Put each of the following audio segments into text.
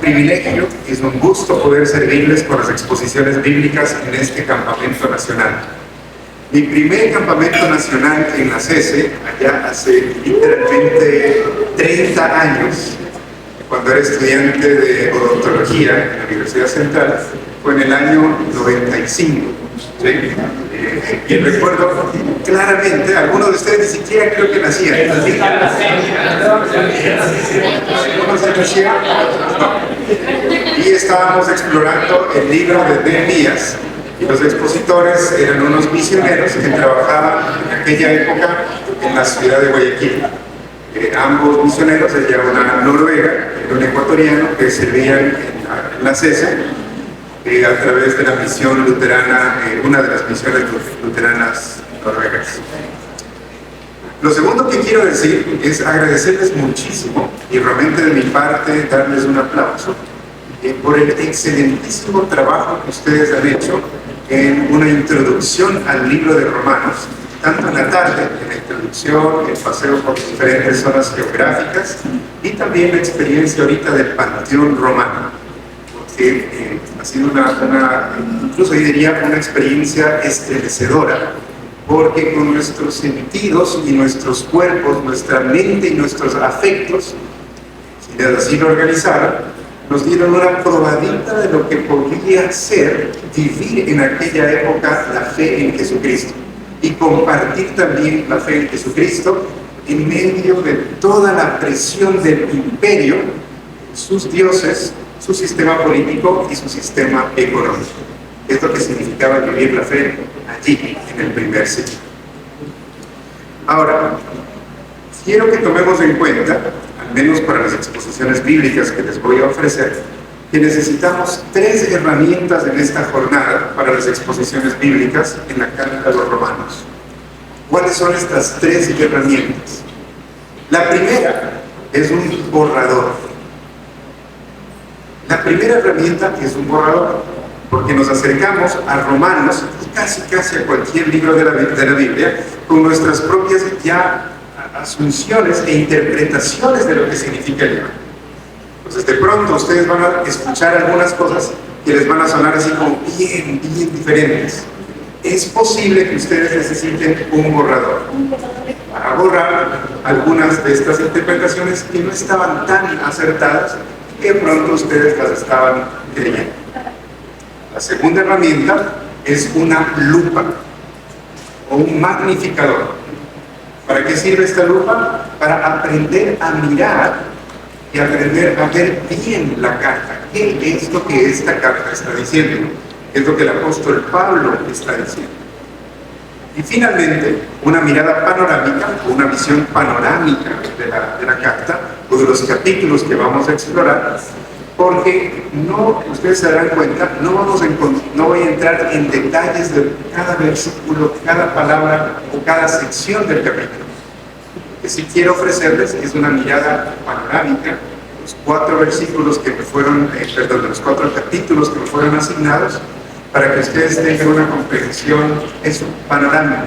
privilegio, es un gusto poder servirles con las exposiciones bíblicas en este campamento nacional. Mi primer campamento nacional en la CESE, allá hace literalmente 30 años, cuando era estudiante de odontología en la Universidad Central, fue en el año 95. ¿Sí? Y recuerdo claramente, algunos de ustedes ni siquiera creo que nacían. ¿Algunos nacían? No. Y estábamos explorando el libro de Nehemías, y los expositores eran unos misioneros que trabajaban en aquella época en la ciudad de Guayaquil. Ambos misioneros, ella una noruega y un ecuatoriano, que servían en la CESE, a través de la misión luterana, una de las misiones luteranas noruegas. Lo segundo que quiero decir es agradecerles muchísimo, y realmente de mi parte darles un aplauso por el excelentísimo trabajo que ustedes han hecho en una introducción al libro de Romanos, tanto en la tarde, en la introducción, el paseo por diferentes zonas geográficas, y también la experiencia ahorita del Panteón Romano, que ha sido incluso yo diría una experiencia estremecedora, porque con nuestros sentidos y nuestros cuerpos, nuestra mente y nuestros afectos, si así lo organizaron, nos dieron una probadita de lo que podría ser vivir en aquella época la fe en Jesucristo y compartir también la fe en Jesucristo en medio de toda la presión del imperio, sus dioses, su sistema político y su sistema económico. Es lo que significaba vivir la fe allí, en el primer siglo. Ahora, quiero que tomemos en cuenta, al menos para las exposiciones bíblicas que les voy a ofrecer, que necesitamos 3 herramientas en esta jornada para las exposiciones bíblicas en la carta a los Romanos. ¿Cuáles son estas 3 herramientas? La primera es un borrador. La primera herramienta es un borrador, porque nos acercamos a Romanos y casi a cualquier libro de la Biblia con nuestras propias ya asunciones e interpretaciones de lo que significa el libro. Entonces de pronto ustedes van a escuchar algunas cosas que les van a sonar así como bien diferentes. Es posible que ustedes necesiten un borrador para borrar algunas de estas interpretaciones que no estaban tan acertadas, que pronto ustedes las estaban creyendo. La segunda herramienta es una lupa o un magnificador. ¿Para qué sirve esta lupa? Para aprender a mirar y aprender a ver bien la carta. ¿Qué es lo que esta carta está diciendo? ¿Qué es lo que el apóstol Pablo está diciendo? Y finalmente, una mirada panorámica, una visión panorámica de la carta o de los capítulos que vamos a explorar, porque ustedes se darán cuenta, no voy a entrar en detalles de cada versículo, cada palabra o cada sección del capítulo. Lo que sí quiero ofrecerles es una mirada panorámica, los 4 versículos que me fueron, los 4 capítulos que me fueron asignados, para que ustedes tengan una comprensión panorámica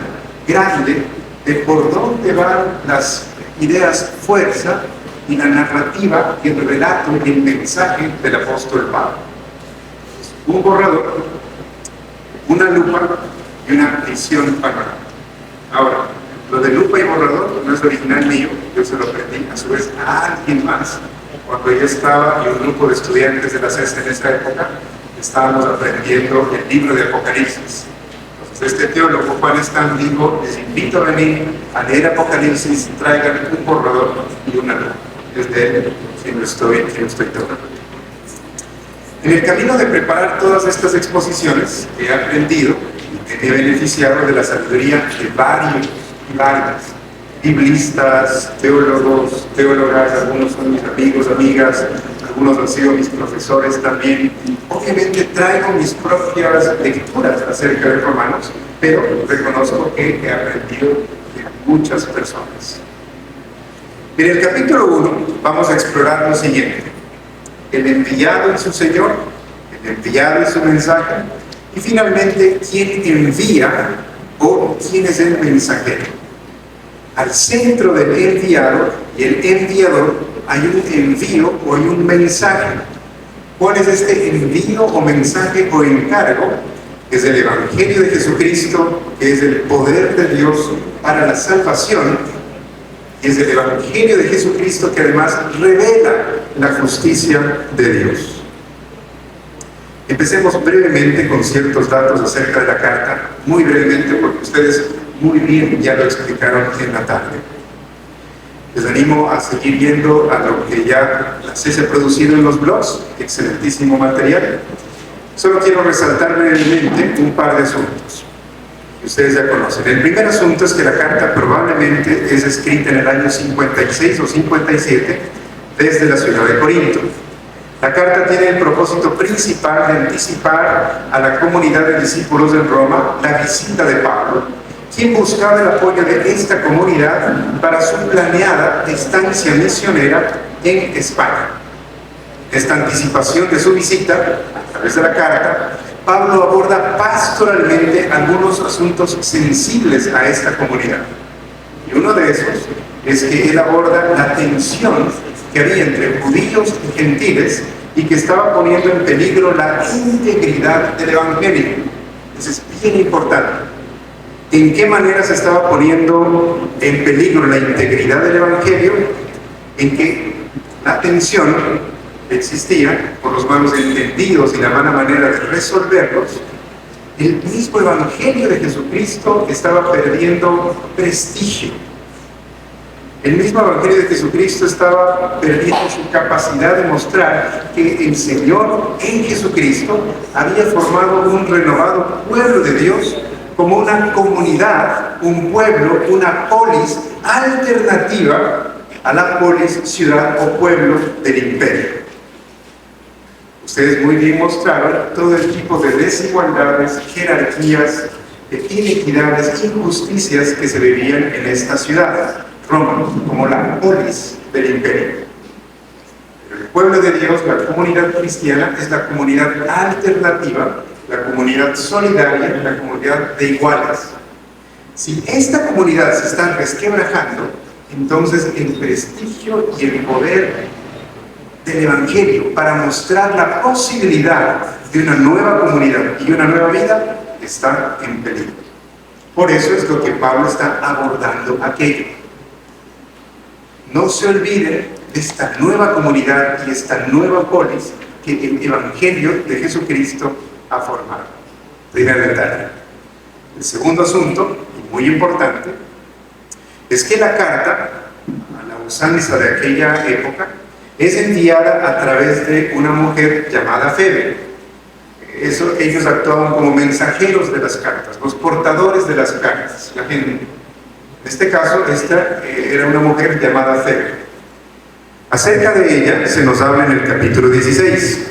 grande de por dónde van las ideas fuerza y la narrativa y el relato y el mensaje del apóstol Pablo. Un borrador, una lupa y una visión panorámica. Ahora, lo de lupa y borrador no es original mío, yo se lo aprendí a su vez a alguien más cuando yo estaba y un grupo de estudiantes de la CESE en esa época estábamos aprendiendo el libro de Apocalipsis. Entonces este teólogo, Juan Stam, dijo: les invito a venir a leer Apocalipsis, traigan un borrador y una lupa. Es de él quien lo estoy tocando. En el camino de preparar todas estas exposiciones he aprendido y me he beneficiado de la sabiduría de varios biblistas, teólogos, teólogas, algunos son mis amigos, amigas, algunos han sido mis profesores también. Obviamente traigo mis propias lecturas acerca de Romanos, pero reconozco que he aprendido de muchas personas. En el capítulo 1 vamos a explorar lo siguiente: el enviado en su Señor, el enviado en su mensaje, y finalmente quién envía o quién es el mensajero. Al centro del enviado y el enviador hay un envío o hay un mensaje. ¿Cuál es este envío o mensaje o encargo? Es el Evangelio de Jesucristo, que es el poder de Dios para la salvación. Es el Evangelio de Jesucristo que además revela la justicia de Dios. Empecemos brevemente con ciertos datos acerca de la carta, muy brevemente porque ustedes muy bien ya lo explicaron en la tarde. Les animo a seguir viendo a lo que ya se ha producido en los blogs, excelentísimo material. Solo quiero resaltar brevemente un par de asuntos que ustedes ya conocen. El primer asunto es que la carta probablemente es escrita en el año 56 o 57 desde la ciudad de Corinto. La carta tiene el propósito principal de anticipar a la comunidad de discípulos en Roma la visita de Pablo, quien buscaba el apoyo de esta comunidad para su planeada estancia misionera en España. Esta anticipación de su visita, a través de la carta, Pablo aborda pastoralmente algunos asuntos sensibles a esta comunidad. Y uno de esos es que él aborda la tensión que había entre judíos y gentiles y que estaba poniendo en peligro la integridad del Evangelio. Eso es bien importante. ¿En qué manera se estaba poniendo en peligro la integridad del Evangelio? En que la tensión existía por los malos entendidos y la mala manera de resolverlos. El mismo Evangelio de Jesucristo estaba perdiendo prestigio. El mismo Evangelio de Jesucristo estaba perdiendo su capacidad de mostrar que el Señor en Jesucristo había formado un renovado pueblo de Dios como una comunidad, un pueblo, una polis alternativa a la polis, ciudad o pueblo del imperio. Ustedes muy bien mostraron todo el tipo de desigualdades, jerarquías, inequidades, injusticias que se vivían en esta ciudad, Roma, como la polis del imperio. Pero el pueblo de Dios, la comunidad cristiana, es la comunidad alternativa, la comunidad solidaria, la comunidad de iguales. Si esta comunidad se está resquebrajando, entonces el prestigio y el poder del Evangelio para mostrar la posibilidad de una nueva comunidad y una nueva vida está en peligro. Por eso es lo que Pablo está abordando aquello. No se olviden de esta nueva comunidad y esta nueva polis que el Evangelio de Jesucristo ha formado. Primer detalle. El segundo asunto, y muy importante, es que la carta, a la usanza de aquella época, es enviada a través de una mujer llamada Febe. Ellos actuaban como mensajeros de las cartas, los portadores de las cartas, la gente. En este caso, esta era una mujer llamada Febe. Acerca de ella se nos habla en el capítulo 16.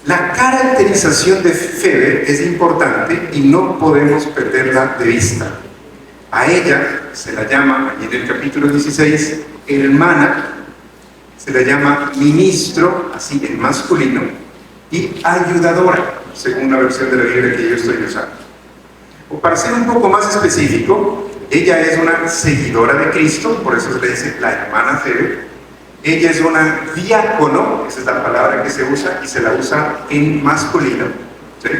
La caracterización de Febe es importante y no podemos perderla de vista. A ella se la llama, allí en el capítulo 16, hermana, se la llama ministro, así en masculino, y ayudadora, según la versión de la Biblia que yo estoy usando. O para ser un poco más específico, ella es una seguidora de Cristo, por eso se le dice la hermana Febe. Ella es una diácono, esa es la palabra que se usa, y se la usa en masculino, ¿sí?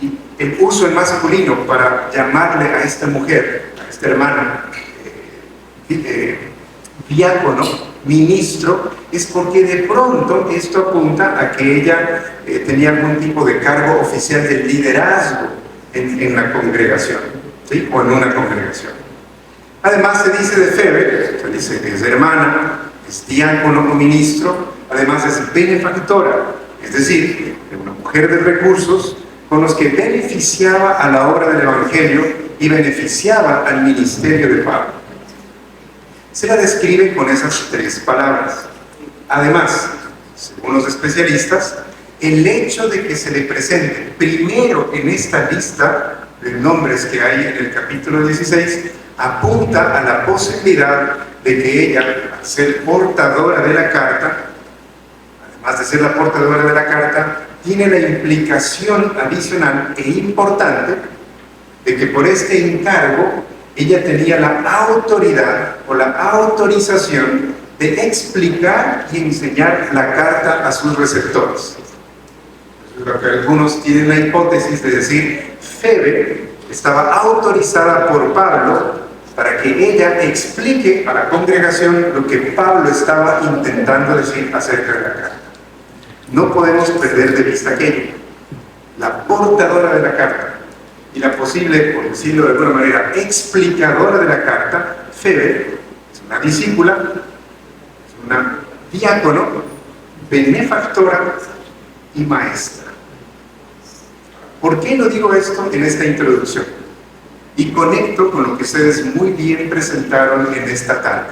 Y el uso en masculino para llamarle a esta mujer, a esta hermana, diácono, ministro, es porque de pronto esto apunta a que ella tenía algún tipo de cargo oficial de liderazgo en la congregación, ¿sí? O en una congregación. Además se dice de Febe, se dice que es hermana, es diácono o ministro, además es benefactora, es decir, una mujer de recursos con los que beneficiaba a la obra del Evangelio y beneficiaba al ministerio de Pablo. Se la describe con esas tres palabras. Además, según los especialistas, el hecho de que se le presente primero en esta lista de nombres que hay en el capítulo 16 apunta a la posibilidad de que ella, al ser portadora de la carta, además de ser la portadora de la carta, tiene la implicación adicional e importante de que por este encargo ella tenía la autoridad o la autorización de explicar y enseñar la carta a sus receptores. Lo que algunos tienen la hipótesis de decir, Febe estaba autorizada por Pablo para que ella explique a la congregación lo que Pablo estaba intentando decir acerca de la carta. No podemos perder de vista aquello. La portadora de la carta y la posible, por decirlo de alguna manera, explicadora de la carta, Febe, es una discípula, es una diácono, benefactora y maestra. ¿Por qué no digo esto en esta introducción? Y conecto con lo que ustedes muy bien presentaron en esta tarde.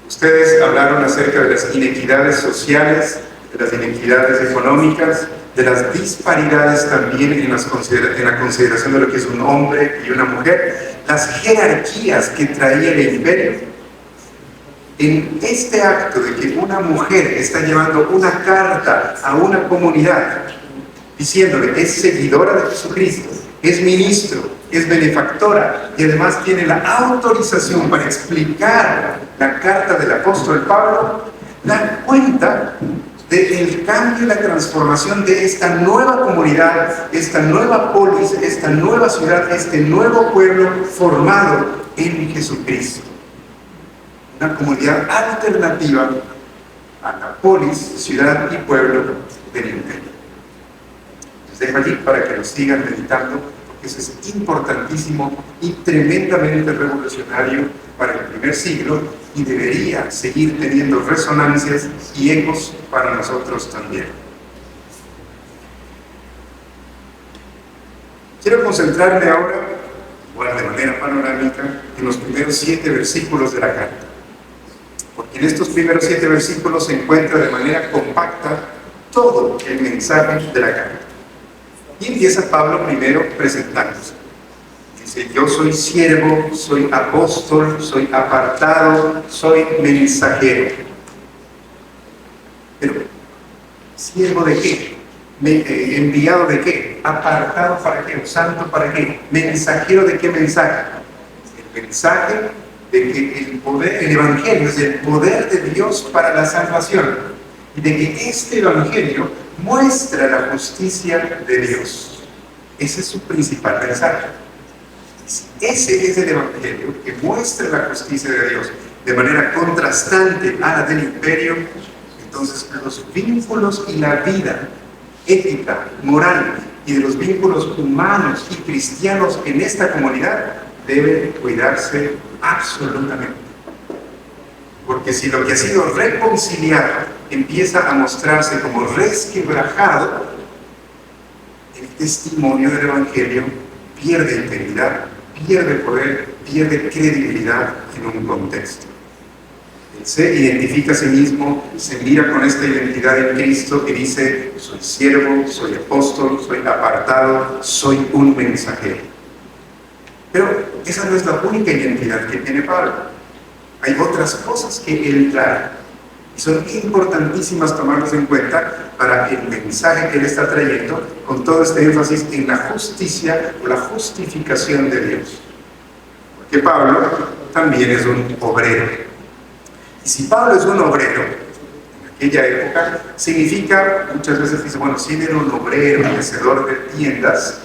Ustedes hablaron acerca de las inequidades sociales, de las inequidades económicas, de las disparidades también en la consideración de lo que es un hombre y una mujer, las jerarquías que traía el imperio. En este acto de que una mujer está llevando una carta a una comunidad, diciéndole, es seguidora de Jesucristo, es ministro, es benefactora y además tiene la autorización para explicar la carta del apóstol Pablo, da cuenta del cambio y la transformación de esta nueva comunidad, esta nueva polis, esta nueva ciudad, este nuevo pueblo formado en Jesucristo. Una comunidad alternativa a la polis, ciudad y pueblo del imperio. Les dejo allí para que lo sigan meditando, porque eso es importantísimo y tremendamente revolucionario para el primer siglo y debería seguir teniendo resonancias y ecos para nosotros también. Quiero concentrarme ahora, igual de manera panorámica, en los primeros 7 versículos de la carta. Porque en estos primeros 7 versículos se encuentra de manera compacta todo el mensaje de la carta. Y empieza Pablo primero presentándose. Dice, yo soy siervo, soy apóstol, soy apartado, soy mensajero. Pero, ¿siervo de qué? ¿Enviado de qué? ¿Apartado para qué? ¿Santo para qué? ¿Mensajero de qué mensaje? El mensaje de que el Evangelio es el poder de Dios para la salvación y de que este Evangelio muestra la justicia de Dios. Ese es su principal mensaje. Ese es el Evangelio que muestra la justicia de Dios de manera contrastante a la del imperio. Entonces los vínculos y la vida ética, moral y de los vínculos humanos y cristianos en esta comunidad deben cuidarse absolutamente. Porque si lo que ha sido reconciliado empieza a mostrarse como resquebrajado, el testimonio del Evangelio pierde integridad, pierde poder, pierde credibilidad en un contexto. Él se identifica a sí mismo, se mira con esta identidad en Cristo y dice, soy siervo, soy apóstol, soy apartado, soy un mensajero. Pero esa no es la única identidad que tiene Pablo. Hay otras cosas que él trae y son importantísimas tomarlas en cuenta para el mensaje que él está trayendo, con todo este énfasis en la justicia o la justificación de Dios. Porque Pablo también es un obrero. Y si Pablo es un obrero, en aquella época, significa, muchas veces dice, bueno, si era un obrero, un hacedor de tiendas,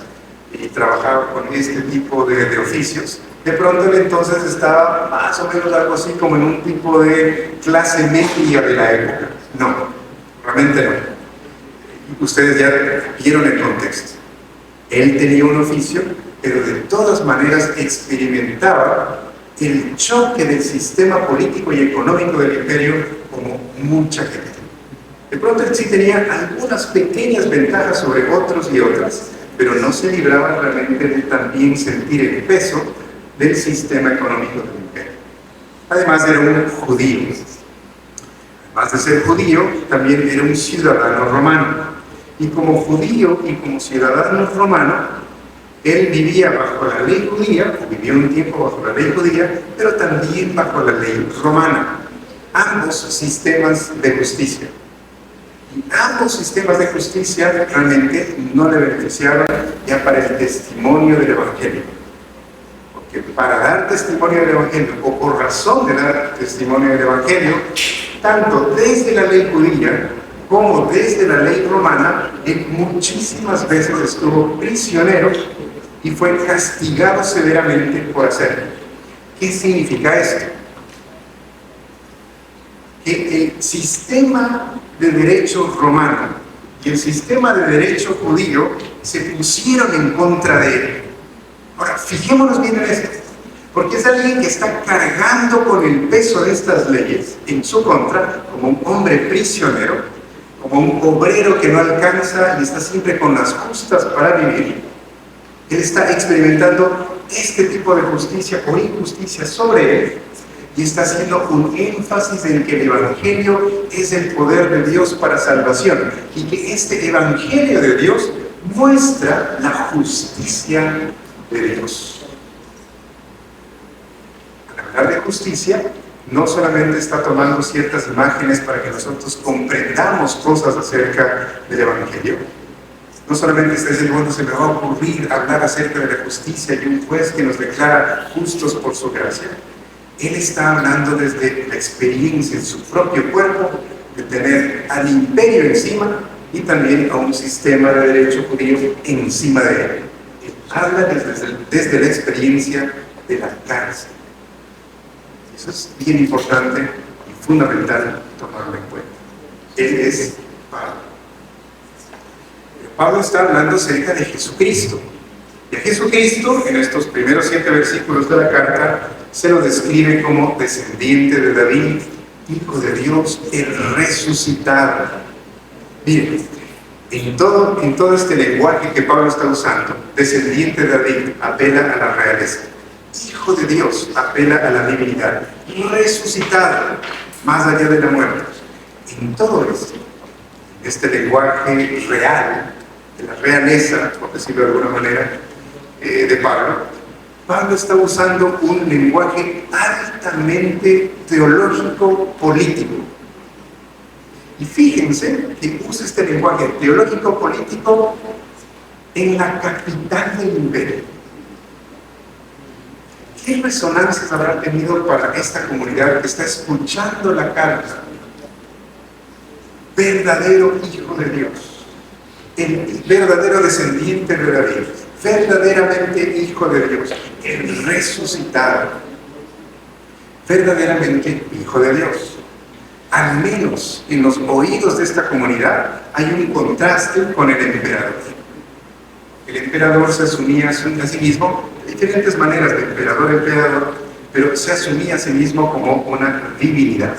y trabajaba con este tipo de oficios, de pronto él entonces estaba más o menos algo así como en un tipo de clase media de la época. No, realmente no. Ustedes ya vieron el contexto. Él tenía un oficio, pero de todas maneras experimentaba el choque del sistema político y económico del imperio como mucha gente. De pronto él sí tenía algunas pequeñas ventajas sobre otros y otras, pero no se libraba realmente de también sentir el peso del sistema económico del imperio. Además era un judío. Además de ser judío, también era un ciudadano romano. Y como judío y como ciudadano romano, él vivía bajo la ley judía, vivió un tiempo bajo la ley judía, pero también bajo la ley romana. Ambos sistemas de justicia. Y ambos sistemas de justicia realmente no le beneficiaron ya para el testimonio del Evangelio. Porque para dar testimonio del Evangelio, o por razón de dar testimonio del Evangelio, tanto desde la ley judía cómo desde la ley romana él muchísimas veces estuvo prisionero y fue castigado severamente por hacerlo. ¿Qué significa esto? Que el sistema de derecho romano y el sistema de derecho judío se pusieron en contra de él. Ahora, fijémonos bien en esto, porque es alguien que está cargando con el peso de estas leyes en su contra, como un hombre prisionero, como un obrero que no alcanza y está siempre con las justas para vivir. Él está experimentando este tipo de justicia o injusticia sobre él y está haciendo un énfasis en que el Evangelio es el poder de Dios para salvación y que este Evangelio de Dios muestra la justicia de Dios. Al hablar de justicia, no solamente está tomando ciertas imágenes para que nosotros comprendamos cosas acerca del Evangelio, no solamente está diciendo, bueno, se me va a ocurrir hablar acerca de la justicia y un juez que nos declara justos por su gracia. Él está hablando desde la experiencia en su propio cuerpo de tener al imperio encima y también a un sistema de derecho judío encima de él. Él habla desde la experiencia de la cárcel. Eso es bien importante y fundamental tomarlo en cuenta. Él es Pablo. Pablo está hablando acerca de Jesucristo. Y a Jesucristo, en estos primeros 7 versículos de la carta, se lo describe como descendiente de David, hijo de Dios, el resucitado. Miren, en todo este lenguaje que Pablo está usando, descendiente de David apela a la realeza, hijo de Dios apela a la divinidad, resucitado más allá de la muerte. En todo esto, este lenguaje real, de la realeza, por decirlo de alguna manera, de Pablo está usando un lenguaje altamente teológico-político. Y fíjense que usa este lenguaje teológico-político en la capital del imperio. ¿Qué resonancias habrá tenido para esta comunidad que está escuchando la carta? Verdadero hijo de Dios, el verdadero descendiente de David, verdaderamente hijo de Dios, el resucitado, verdaderamente hijo de Dios. Al menos en los oídos de esta comunidad hay un contraste con el emperador. El emperador se asumía a sí mismo de diferentes maneras, de emperador, pero se asumía a sí mismo como una divinidad.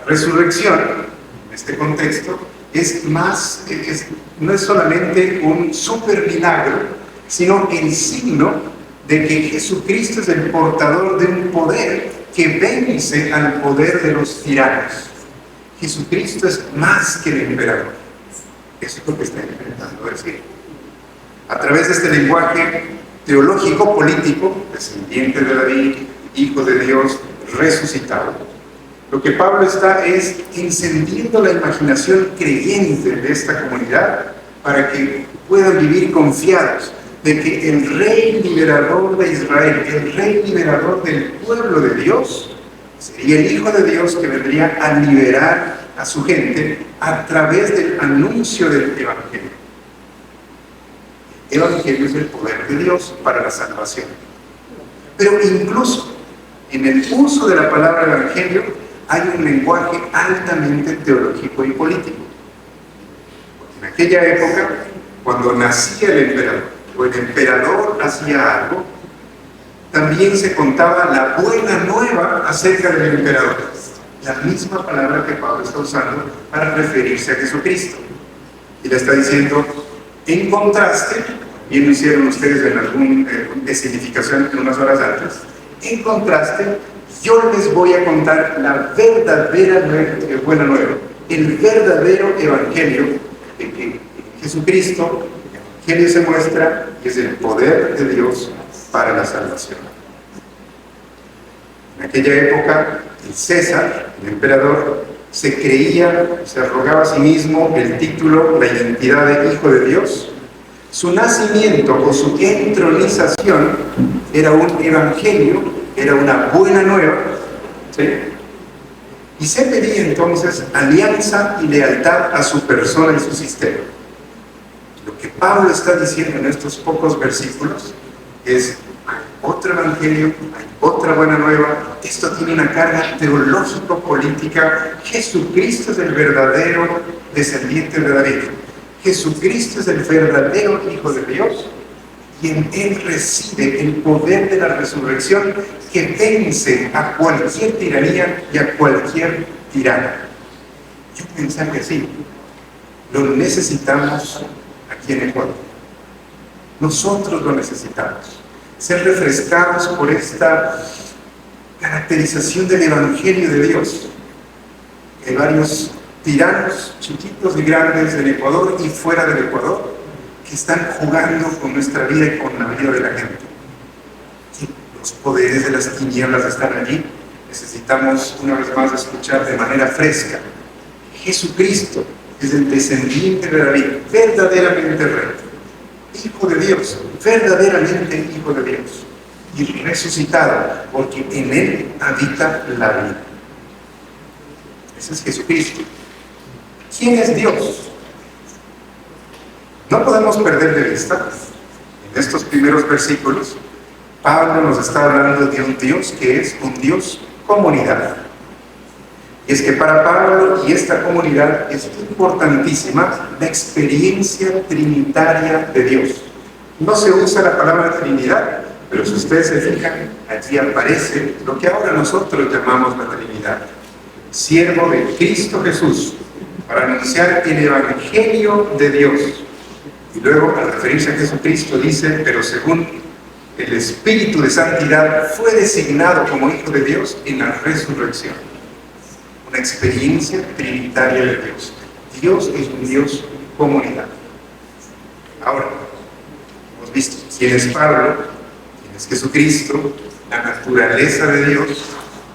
La resurrección, en este contexto, no es solamente un super milagro, sino el signo de que Jesucristo es el portador de un poder que vence al poder de los tiranos. Jesucristo es más que el emperador. Eso es lo que está intentando decir. A través de este lenguaje teológico-político, descendiente de David, hijo de Dios, resucitado, lo que Pablo está es encendiendo la imaginación creyente de esta comunidad para que puedan vivir confiados de que el rey liberador de Israel, el rey liberador del pueblo de Dios, sería el Hijo de Dios que vendría a liberar a su gente a través del anuncio del Evangelio. El Evangelio es el poder de Dios para la salvación. Pero incluso en el uso de la palabra Evangelio hay un lenguaje altamente teológico y político. En aquella época, cuando nacía el emperador, o el emperador hacía algo, también se contaba la buena nueva acerca del emperador. La misma palabra que Pablo está usando para referirse a Jesucristo. Y le está diciendo, en contraste, bien lo hicieron ustedes en alguna significación en unas horas antes, en contraste, yo les voy a contar la verdadera buena nueva, el verdadero evangelio de que Jesucristo, el evangelio se muestra que es el poder de Dios para la salvación. En aquella época, el César, el emperador, se arrogaba a sí mismo el título, la identidad de hijo de Dios. Su nacimiento o su entronización era un evangelio, era una buena nueva, ¿sí? y se pedía entonces alianza y lealtad a su persona y su sistema. Lo que Pablo está diciendo en estos pocos versículos es: hay otro evangelio, hay otra buena nueva, esto tiene una carga teológico-política. Jesucristo es el verdadero descendiente de David, Jesucristo es el verdadero Hijo de Dios, y en Él reside el poder de la resurrección que vence a cualquier tiranía y a cualquier tirano. Y un mensaje así lo necesitamos aquí en Ecuador. Nosotros lo necesitamos. Ser refrescados por esta caracterización del Evangelio de Dios. Hay varios tiranos, chiquitos y grandes, del Ecuador y fuera del Ecuador, que están jugando con nuestra vida y con la vida de la gente. Y los poderes de las tinieblas están allí. Necesitamos una vez más escuchar de manera fresca: Jesucristo es el descendiente de David, verdaderamente rey, Hijo de Dios, verdaderamente Hijo de Dios, y resucitado, porque en Él habita la vida. Ese es Jesucristo. ¿Quién es Dios? No podemos perder de vista, en estos primeros versículos, Pablo nos está hablando de un Dios que es un Dios comunidad. Y es que para Pablo y esta comunidad es importantísima la experiencia trinitaria de Dios. No se usa la palabra Trinidad, pero si ustedes se fijan, allí aparece lo que ahora nosotros llamamos la Trinidad. Siervo de Cristo Jesús, para anunciar el Evangelio de Dios. Y luego, al referirse a Jesucristo, dice: pero según el Espíritu de Santidad fue designado como Hijo de Dios en la resurrección. Una experiencia trinitaria de Dios. Dios es un Dios comunidad. Ahora, hemos visto quién es Pablo, quién es Jesucristo, la naturaleza de Dios.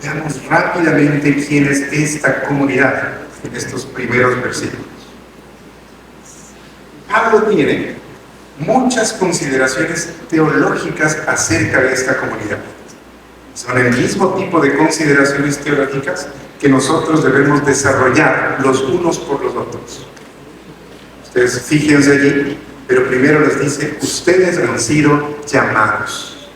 Veamos rápidamente quién es esta comunidad en estos primeros versículos. Pablo tiene muchas consideraciones teológicas acerca de esta comunidad. Son el mismo tipo de consideraciones teológicas que nosotros debemos desarrollar los unos por los otros. Ustedes fíjense allí, pero primero les dice: ustedes han sido llamados.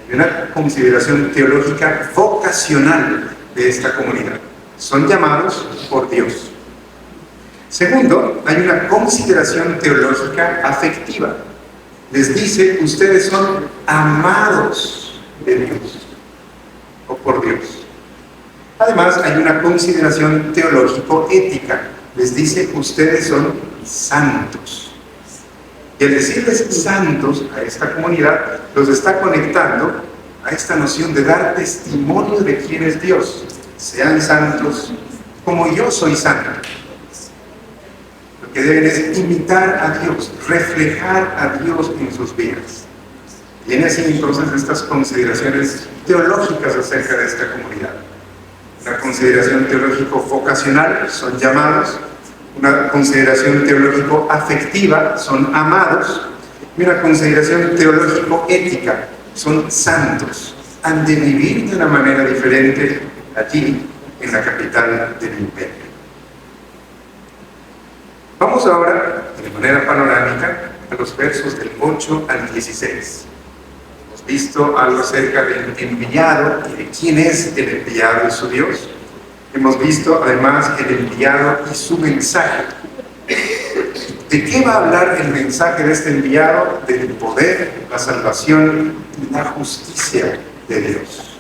Hay una consideración teológica vocacional de esta comunidad. Son llamados por Dios. Segundo, hay una consideración teológica afectiva. Les dice: ustedes son amados de Dios o por Dios. Además, hay una consideración teológico-ética. Les dice: ustedes son santos. Y al decirles santos a esta comunidad, los está conectando a esta noción de dar testimonio de quién es Dios. Sean santos como yo soy santo. Lo que deben es imitar a Dios, reflejar a Dios en sus vidas. Viene así entonces estas consideraciones teológicas acerca de esta comunidad. Una consideración teológico-vocacional, son llamados. Una consideración teológico-afectiva, son amados. Y una consideración teológico-ética, son santos. Han de vivir de una manera diferente allí, en la capital del imperio. Vamos ahora, de manera panorámica, a los versos del 8 al 16. Hemos visto algo acerca del enviado y de quién es el enviado y su Dios. Hemos visto además el enviado y su mensaje. ¿De qué va a hablar el mensaje de este enviado? Del poder, la salvación y la justicia de Dios.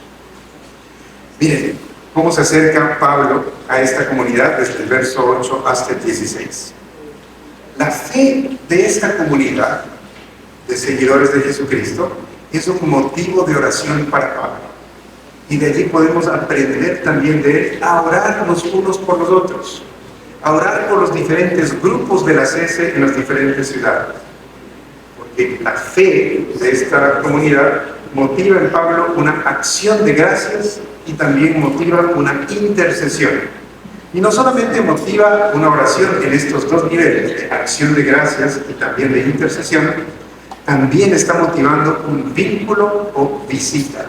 Miren cómo se acerca Pablo a esta comunidad desde el verso 8 hasta el 16. La fe de esta comunidad de seguidores de Jesucristo es un motivo de oración para Pablo. Y de allí podemos aprender también de él a orar los unos por los otros, a orar por los diferentes grupos de la CESE en las diferentes ciudades. Porque la fe de esta comunidad motiva en Pablo una acción de gracias y también motiva una intercesión. Y no solamente motiva una oración en estos dos niveles, de acción de gracias y también de intercesión, también está motivando un vínculo o visita.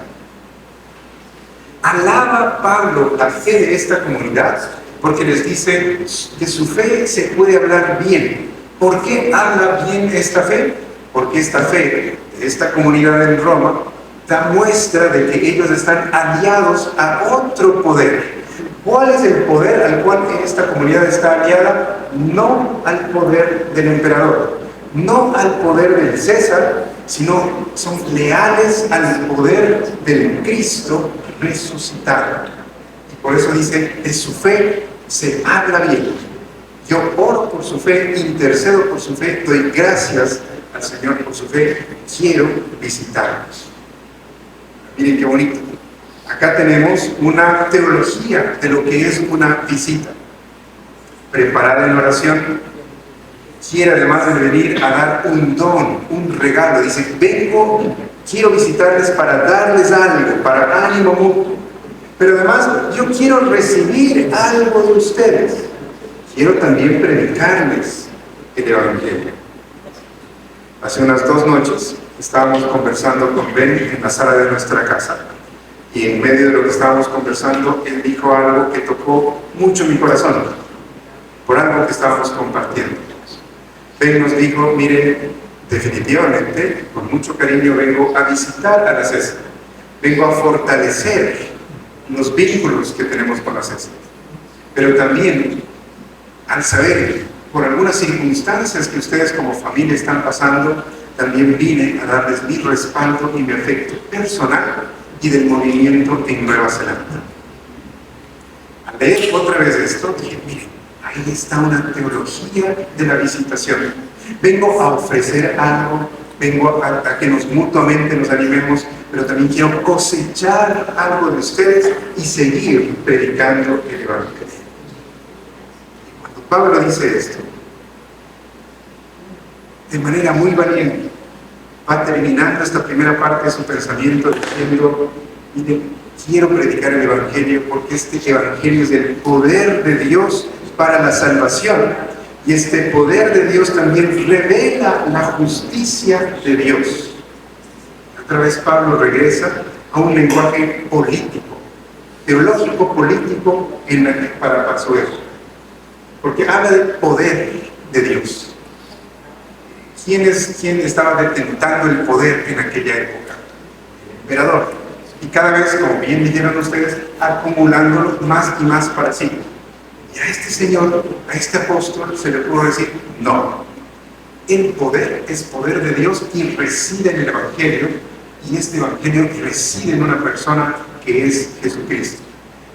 Alaba Pablo la fe de esta comunidad porque les dice que su fe se puede hablar bien. ¿Por qué habla bien esta fe? Porque esta fe de esta comunidad en Roma da muestra de que ellos están aliados a otro poder. ¿Cuál es el poder al cual esta comunidad está aliada? No al poder del emperador, no al poder del César, sino son leales al poder del Cristo resucitado. Y por eso dice, de su fe se habla bien. Yo oro por su fe, intercedo por su fe, doy gracias al Señor por su fe, quiero visitarlos. Miren qué bonito. Acá tenemos una teología de lo que es una visita. Preparada en oración, quiere además de venir a dar un don, un regalo. Dice, vengo, quiero visitarles para darles algo, para ánimo mutuo. Pero además, yo quiero recibir algo de ustedes. Quiero también predicarles el Evangelio. Hace unas 2 noches estábamos conversando con Ben en la sala de nuestra casa. Y en medio de lo que estábamos conversando, él dijo algo que tocó mucho mi corazón, por algo que estábamos compartiendo. Ben nos dijo, mire, definitivamente, con mucho cariño vengo a visitar a la CESA. Vengo a fortalecer los vínculos que tenemos con la CESA. Pero también, al saber, por algunas circunstancias que ustedes como familia están pasando, también vine a darles mi respaldo y mi afecto personal y del movimiento en Nueva Zelanda. Al leer otra vez esto, dije, miren, ahí está una teología de la visitación. Vengo a ofrecer algo, vengo a que mutuamente nos animemos, pero también quiero cosechar algo de ustedes y seguir predicando el Evangelio. Y cuando Pablo dice esto, de manera muy valiente, va terminando esta primera parte de su pensamiento diciendo, mire, quiero predicar el Evangelio porque este Evangelio es el poder de Dios para la salvación, y este poder de Dios también revela la justicia de Dios. Otra vez Pablo regresa a un lenguaje político, teológico político para su época, porque habla del poder de Dios. ¿Quién estaba detentando el poder en aquella época? El emperador. Y cada vez, como bien dijeron ustedes, acumulándolo más y más para sí. Y a este señor, a este apóstol, se le pudo decir, no. El poder es poder de Dios y reside en el Evangelio, y este Evangelio reside en una persona que es Jesucristo.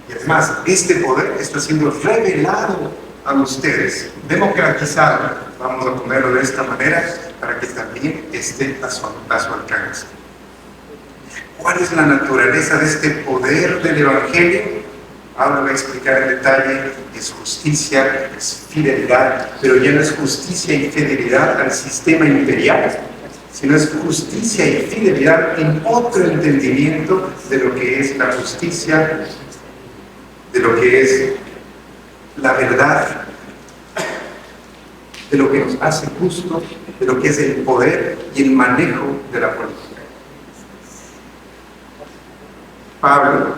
Y además, este poder está siendo revelado a ustedes, democratizado, vamos a ponerlo de esta manera, para que también esté a su alcance. ¿Cuál es la naturaleza de este poder del Evangelio? Ahora voy a explicar en detalle. Es justicia, es fidelidad, pero ya no es justicia y fidelidad al sistema imperial, sino es justicia y fidelidad en otro entendimiento de lo que es la justicia, de lo que es la verdad, de lo que nos hace justos, de lo que es el poder y el manejo de la política. Pablo,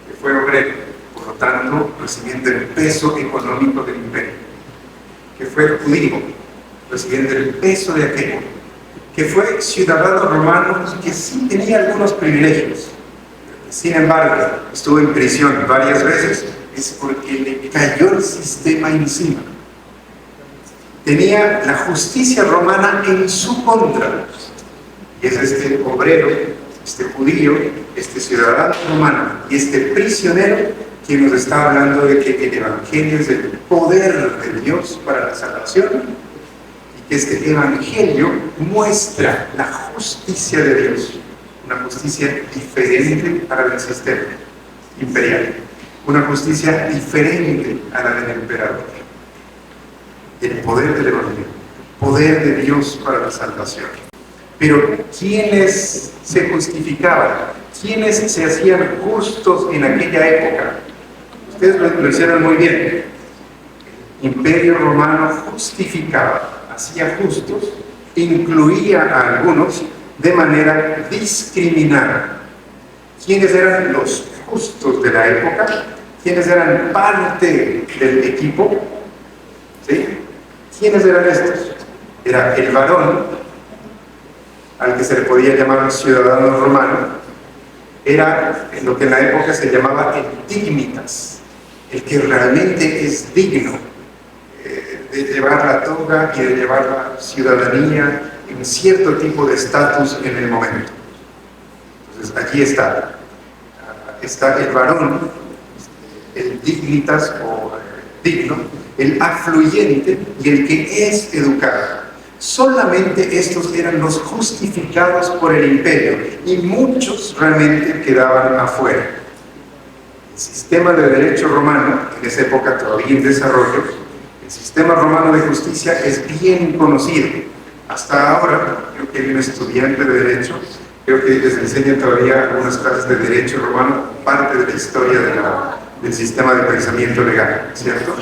que fue obrero, por lo tanto, recibiendo el peso económico del imperio, que fue judío, recibiendo el peso de aquello, que fue ciudadano romano y que sí tenía algunos privilegios. Sin embargo, estuvo en prisión varias veces, es porque le cayó el sistema encima. Tenía la justicia romana en su contra. Y es este obrero, este judío, este ciudadano romano y este prisionero quien nos está hablando de que el Evangelio es el poder de Dios para la salvación, y que este Evangelio muestra la justicia de Dios, una justicia diferente a la del sistema imperial, una justicia diferente a la del emperador. El poder del Evangelio, poder de Dios para la salvación. Pero ¿quiénes se justificaban? ¿Quiénes se hacían justos en aquella época? Ustedes lo hicieron muy bien. El Imperio Romano justificaba, hacía justos, incluía a algunos de manera discriminada. ¿Quiénes eran los justos de la época? ¿Quiénes eran parte del equipo? ¿Sí? ¿Quiénes eran estos? Era el varón, al que se le podía llamar ciudadano romano, era lo que en la época se llamaba el dignitas, el que realmente es digno de llevar la toga y de llevar la ciudadanía en cierto tipo de estatus en el momento. Entonces aquí está el varón, el dignitas o digno, el afluyente y el que es educado. Solamente estos eran los justificados por el imperio y muchos realmente quedaban afuera. El sistema de derecho romano, en esa época todavía en desarrollo, el sistema romano de justicia es bien conocido. Hasta ahora, creo que hay un estudiante de derecho, creo que les enseñan todavía algunas clases de derecho romano, parte de la historia del sistema de pensamiento legal, ¿cierto?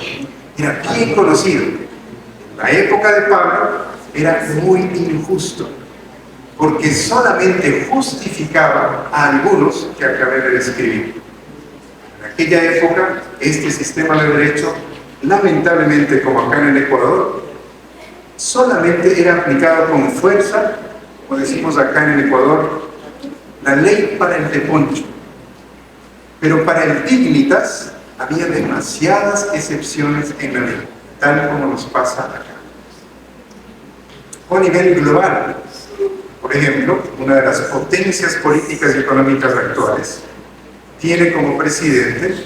Era bien conocido. En la época de Pablo era muy injusto, porque solamente justificaba a algunos que acabé de describir. En aquella época, este sistema de derecho, lamentablemente, como acá en el Ecuador, solamente era aplicado con fuerza, como decimos acá en el Ecuador, la ley para el de poncho. Pero para el dignitas había demasiadas excepciones en la ley, tal como nos pasa acá. O a nivel global, por ejemplo, una de las potencias políticas y económicas actuales tiene como presidente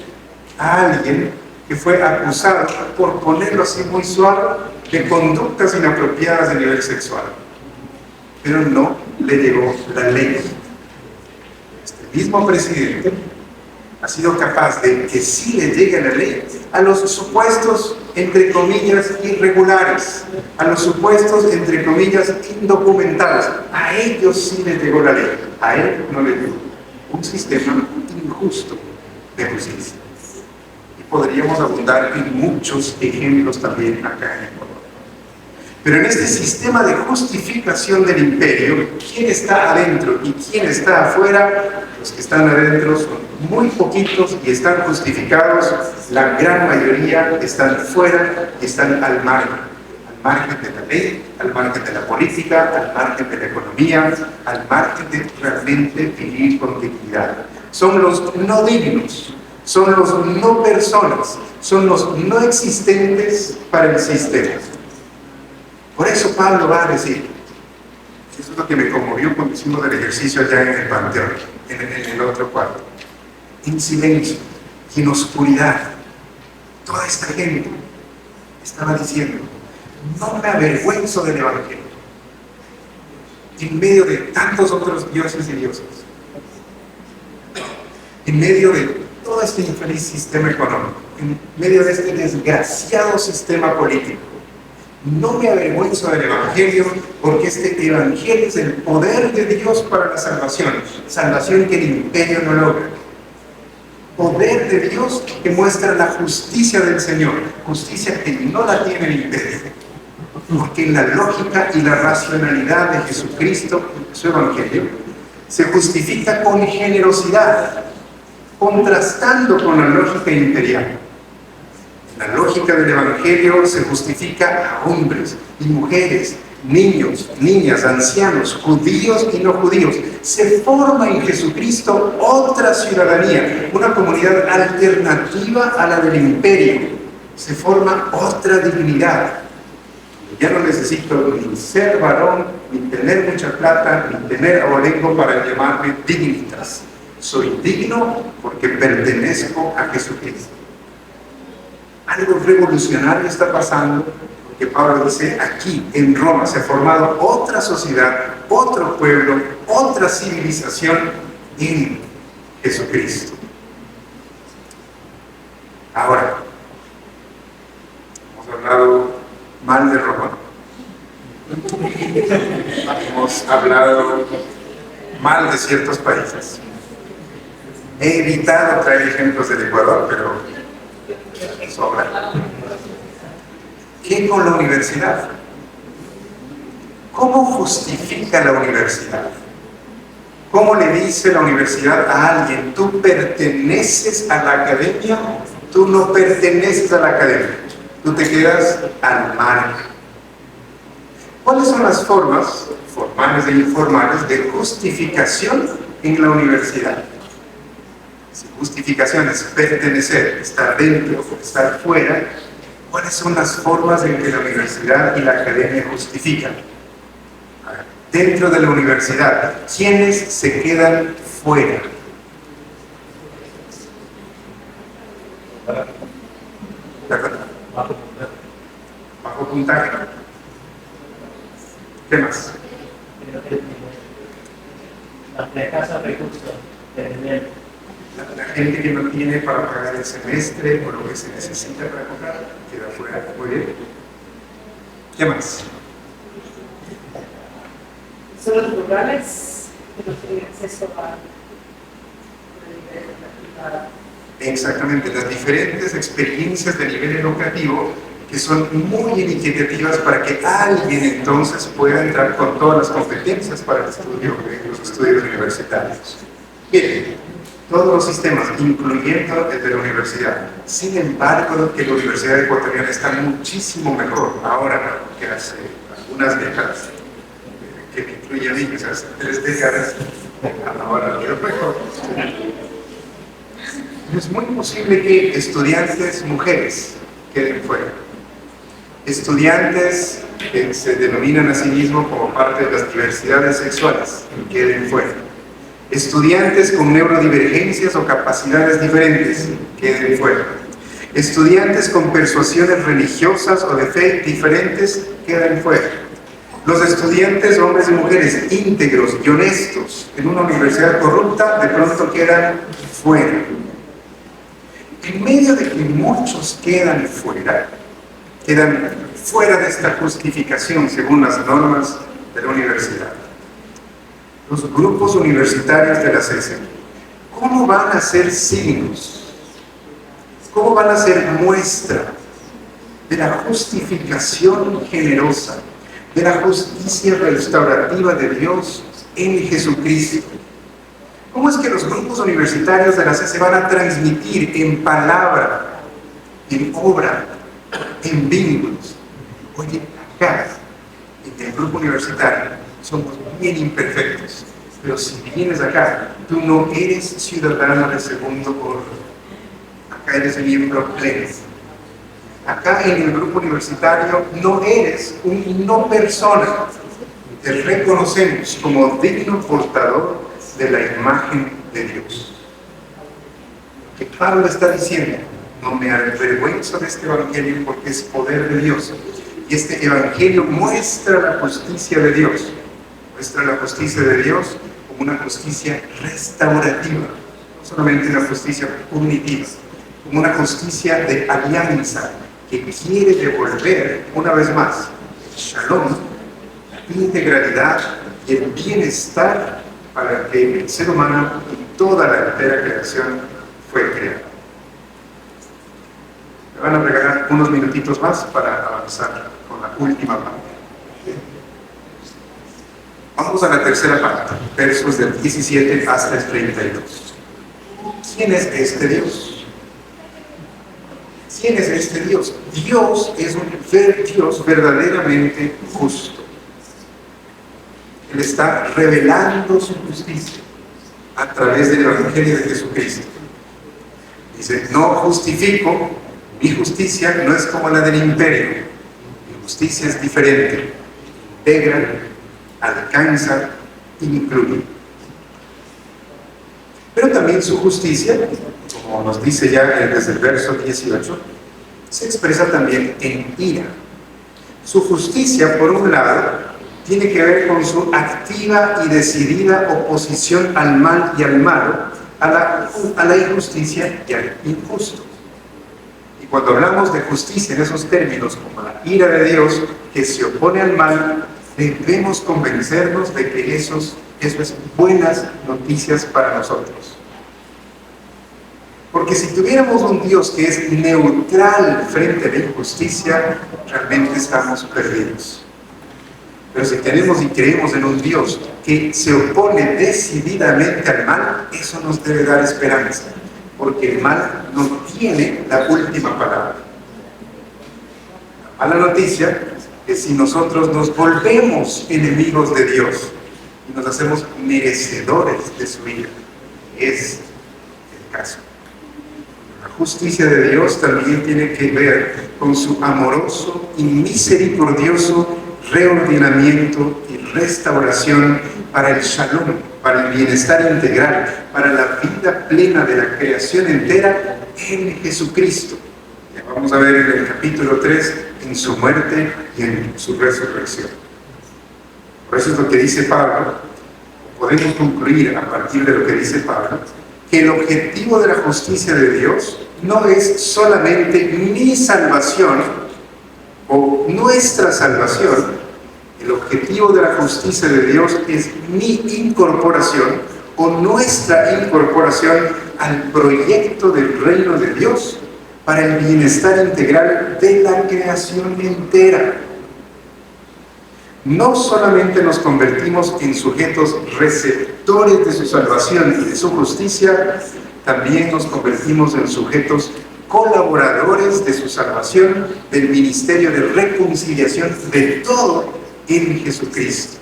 a alguien que fue acusado, por ponerlo así muy suave, de conductas inapropiadas de nivel sexual. Pero no le llegó la ley. Este mismo presidente ha sido capaz de que sí le llegue la ley a los supuestos, entre comillas, irregulares, a los supuestos, entre comillas, indocumentados. A ellos sí les llegó la ley, a él no le llegó. Un sistema injusto de justicia. Y podríamos abundar en muchos ejemplos también acá en Ecuador. Pero en este sistema de justificación del imperio, ¿quién está adentro y quién está afuera? Los que están adentro son muy poquitos y están justificados. La gran mayoría están fuera y están al margen de la ley, al margen de la política, al margen de la economía, al margen de realmente vivir con dignidad. Son los no dignos, son los no personas, son los no existentes para el sistema. Por eso Pablo va a decir, eso es lo que me conmovió cuando hicimos el ejercicio allá en el Panteón, en el otro cuarto. En silencio y en oscuridad, toda esta gente estaba diciendo, no me avergüenzo del Evangelio, en medio de tantos otros dioses y diosas, en medio de todo este infeliz sistema económico, en medio de este desgraciado sistema político. No me avergüenzo del Evangelio, porque este Evangelio es el poder de Dios para la salvación, salvación que el imperio no logra. Poder de Dios que muestra la justicia del Señor, justicia que no la tiene el imperio, porque en la lógica y la racionalidad de Jesucristo, su Evangelio, se justifica con generosidad, contrastando con la lógica imperial. La lógica del Evangelio se justifica a hombres y mujeres, niños, niñas, ancianos, judíos y no judíos. Se forma en Jesucristo otra ciudadanía, una comunidad alternativa a la del imperio. Se forma otra dignidad. Ya no necesito ni ser varón, ni tener mucha plata, ni tener abolengo para llamarme dignitas. Soy digno porque pertenezco a Jesucristo. Algo revolucionario está pasando, porque Pablo dice, aquí en Roma se ha formado otra sociedad, otro pueblo, otra civilización en Jesucristo. Ahora, hemos hablado mal de Roma, hemos hablado mal de ciertos países. He evitado traer ejemplos del Ecuador, pero sobra. ¿Qué con la universidad? ¿Cómo justifica la universidad? ¿Cómo le dice la universidad a alguien, tú perteneces a la academia? Tú no perteneces a la academia, tú te quedas al margen. ¿Cuáles son las formas, formales e informales, de justificación en la universidad? Si justificación es pertenecer, estar dentro o estar fuera, ¿cuáles son las formas en que la universidad y la academia justifican? Dentro de la universidad, ¿quiénes se quedan fuera? Bajo puntaje. ¿Qué más? La gente que no tiene para pagar el semestre o lo que se necesita para pagar queda fuera. Muy bien. ¿Qué más? Son los rurales que no tienen acceso a Exactamente, las diferentes experiencias de nivel educativo que son muy iniciativas para que alguien entonces pueda entrar con todas las competencias para el estudio, los estudios universitarios. Bien, todos los sistemas, incluyendo el de la universidad. Sin embargo, que la Universidad Ecuatoriana está muchísimo mejor ahora que hace algunas décadas, que me incluye a mí, que hace 3 décadas, ahora lo mejor. Es muy posible que estudiantes mujeres queden fuera. Estudiantes que se denominan a sí mismos como parte de las diversidades sexuales queden fuera. Estudiantes con neurodivergencias o capacidades diferentes queden fuera. Estudiantes con persuasiones religiosas o de fe diferentes queden fuera. Los estudiantes, hombres y mujeres íntegros y honestos en una universidad corrupta, de pronto quedan fuera. En medio de que muchos quedan fuera de esta justificación según las normas de la universidad. Los grupos universitarios de la CESE, ¿cómo van a ser signos? ¿Cómo van a ser muestra de la justificación generosa, de la justicia restaurativa de Dios en Jesucristo? ¿Cómo es que los grupos universitarios de la CESE van a transmitir en palabra, en obra, en vínculos? Oye, acá, en el grupo universitario, somos bien imperfectos, pero si vienes acá, tú no eres ciudadano de segundo orden, acá eres miembro pleno. Acá en el grupo universitario no eres un no persona, te reconocemos como digno portador de la imagen de Dios. Que Pablo está diciendo, no me avergüenzo de este evangelio porque es poder de Dios. Y este evangelio muestra la justicia de Dios. Muestra la justicia de Dios como una justicia restaurativa, no solamente una justicia punitiva, como una justicia de alianza que quiere devolver una vez más el shalom, la integralidad y el bienestar para que el ser humano y toda la entera creación fue creada. Me van a regalar unos minutitos más para avanzar con la última parte. Vamos a la tercera parte, versos del 17 hasta el 32. ¿Quién es este Dios? ¿Quién es este Dios? Dios es un Dios verdaderamente justo. Él está revelando su justicia a través del Evangelio de Jesucristo. Dice, no justifico, mi justicia no es como la del imperio, mi justicia es diferente, integra, alcanza, incluye. Pero también su justicia, como nos dice ya desde el verso 18, se expresa también en ira. Su justicia, por un lado, tiene que ver con su activa y decidida oposición al mal y al malo, a la injusticia y al injusto. Y cuando hablamos de justicia en esos términos, como la ira de Dios que se opone al mal, debemos convencernos de que eso es buenas noticias para nosotros. Porque si tuviéramos un Dios que es neutral frente a la injusticia, realmente estamos perdidos. Pero si tenemos y creemos en un Dios que se opone decididamente al mal, eso nos debe dar esperanza, porque el mal no tiene la última palabra. La mala noticia es si nosotros nos volvemos enemigos de Dios y nos hacemos merecedores de su ira. Es el caso. La justicia de Dios también tiene que ver con su amoroso y misericordioso reordenamiento y restauración para el shalom, para el bienestar integral, para la vida plena de la creación entera en Jesucristo. Ya vamos a ver en el capítulo 3, en su muerte y en su resurrección. Por eso es lo que dice Pablo, podemos concluir a partir de lo que dice Pablo, que el objetivo de la justicia de Dios no es solamente mi salvación o nuestra salvación. El objetivo de la justicia de Dios es mi incorporación o nuestra incorporación al proyecto del reino de Dios para el bienestar integral de la creación entera. No solamente nos convertimos en sujetos receptores de su salvación y de su justicia, también nos convertimos en sujetos colaboradores de su salvación, del ministerio de reconciliación de todo en Jesucristo.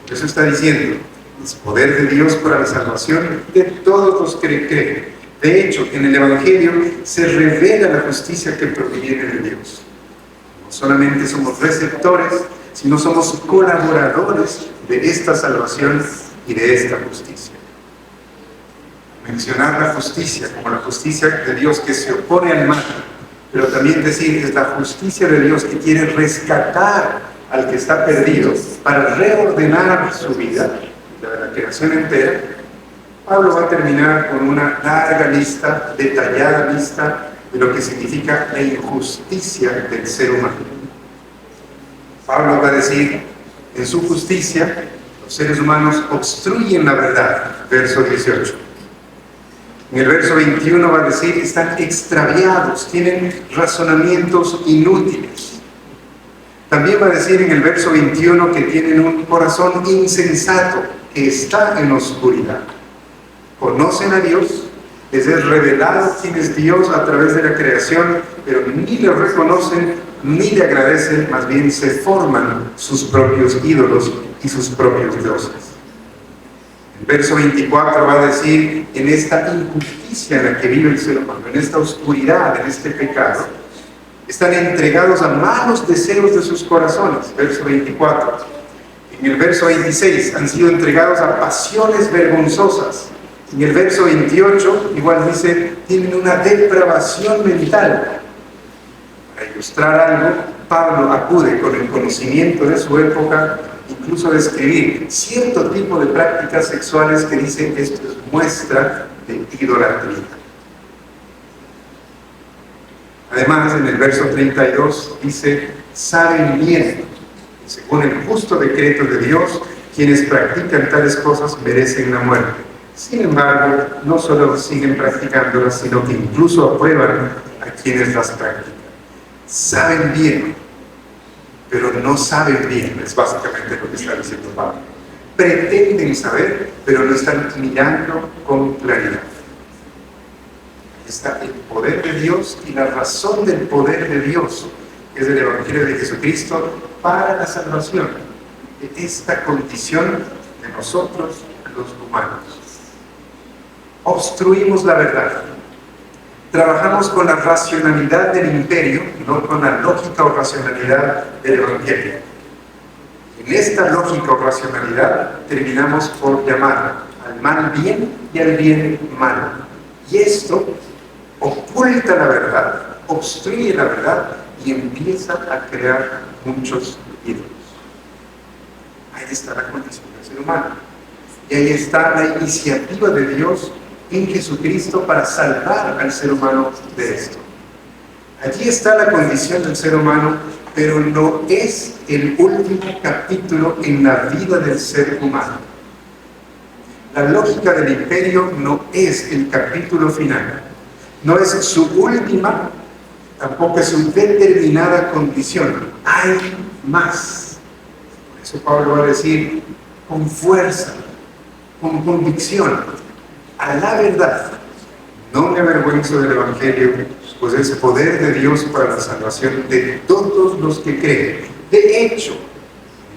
Por eso está diciendo, es poder de Dios para la salvación de todos los que creen. De hecho, en el Evangelio se revela la justicia que proviene de Dios. No solamente somos receptores, sino somos colaboradores de esta salvación y de esta justicia. Mencionar la justicia como la justicia de Dios que se opone al mal, pero también decir es la justicia de Dios que quiere rescatar al que está perdido para reordenar su vida, la de la creación entera. Pablo va a terminar con una larga lista, detallada lista de lo que significa la injusticia del ser humano. Pablo va a decir, en su justicia, los seres humanos obstruyen la verdad, verso 18. En el verso 21 va a decir, están extraviados, tienen razonamientos inútiles. También va a decir en el verso 21 que tienen un corazón insensato, que está en oscuridad. Conocen a Dios, les es revelado quién es Dios a través de la creación, pero ni le reconocen, ni le agradecen, más bien se forman sus propios ídolos y sus propios dioses. El verso 24 va a decir, en esta injusticia en la que vive el ser humano, en esta oscuridad, en este pecado, están entregados a malos deseos de sus corazones, verso 24. En el verso 26, han sido entregados a pasiones vergonzosas. En el verso 28, igual dice, tienen una depravación mental. Para ilustrar algo, Pablo acude con el conocimiento de su época, incluso a describir cierto tipo de prácticas sexuales que dice esto es muestra de idolatría. Además, en el verso 32 dice, saben bien, según el justo decreto de Dios, quienes practican tales cosas merecen la muerte. Sin embargo, no solo siguen practicándolas, sino que incluso aprueban a quienes las practican. Saben bien, pero no saben bien, es básicamente lo que está diciendo Pablo. Pretenden saber, pero no están mirando con claridad. Está el poder de Dios y la razón del poder de Dios, que es el Evangelio de Jesucristo para la salvación de esta condición de nosotros, los humanos. Obstruimos la verdad. Trabajamos con la racionalidad del imperio, no con la lógica o racionalidad del Evangelio. En esta lógica o racionalidad terminamos por llamar al mal bien y al bien mal. Y esto oculta la verdad, obstruye la verdad y empieza a crear muchos ídolos. Ahí está la condición del ser humano. Y ahí está la iniciativa de Dios en Jesucristo para salvar al ser humano de esto. Allí está la condición del ser humano, pero no es el último capítulo en la vida del ser humano. La lógica del imperio no es el capítulo final. No es su última, tampoco es su determinada condición. Hay más. Por eso Pablo va a decir, con fuerza, con convicción, a la verdad. No me avergüenzo del Evangelio, pues es poder de Dios para la salvación de todos los que creen. De hecho,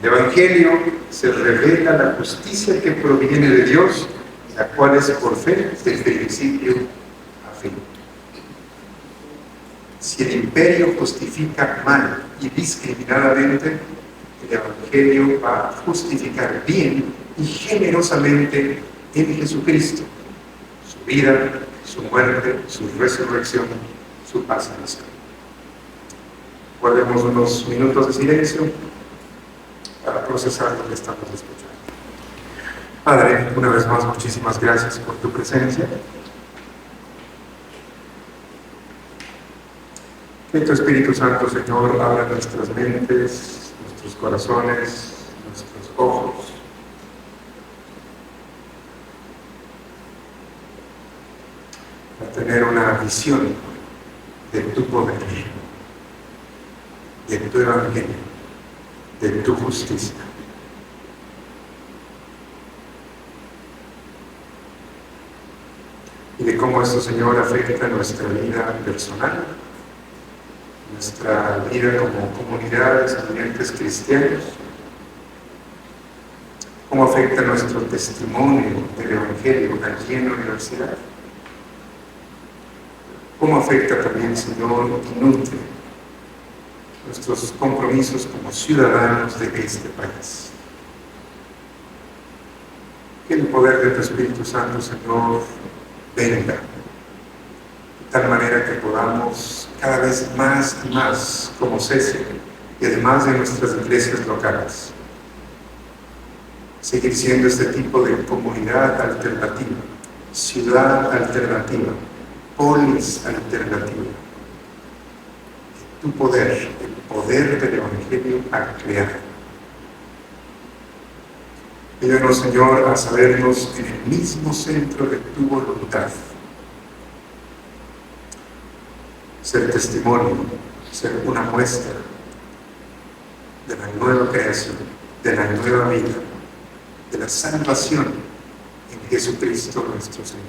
en el Evangelio se revela la justicia que proviene de Dios, la cual es por fe desde principio a fin. Si el imperio justifica mal y discriminadamente, el Evangelio va a justificar bien y generosamente en Jesucristo su vida, su muerte, su resurrección, su ascensión. Guardemos unos minutos de silencio para procesar lo que estamos escuchando. Padre, una vez más, muchísimas gracias por tu presencia. Que tu Espíritu Santo, Señor, abra nuestras mentes, nuestros corazones, nuestros ojos, para tener una visión de tu poder, de tu Evangelio, de tu justicia. Y de cómo esto, Señor, afecta nuestra vida personal, nuestra vida como comunidad de estudiantes cristianos, cómo afecta nuestro testimonio del Evangelio aquí en la universidad, cómo afecta también, Señor, y nutre nuestros compromisos como ciudadanos de este país. Que el poder de tu Espíritu Santo, Señor, venga, de tal manera que podamos cada vez más y más, como César, y además de nuestras iglesias locales, seguir siendo este tipo de comunidad alternativa, ciudad alternativa, polis alternativa. Tu poder, el poder del Evangelio a crear. Ayúdanos, Señor, a sabernos en el mismo centro de tu voluntad. Ser testimonio, ser una muestra de la nueva creación, de la nueva vida, de la salvación en Jesucristo nuestro Señor.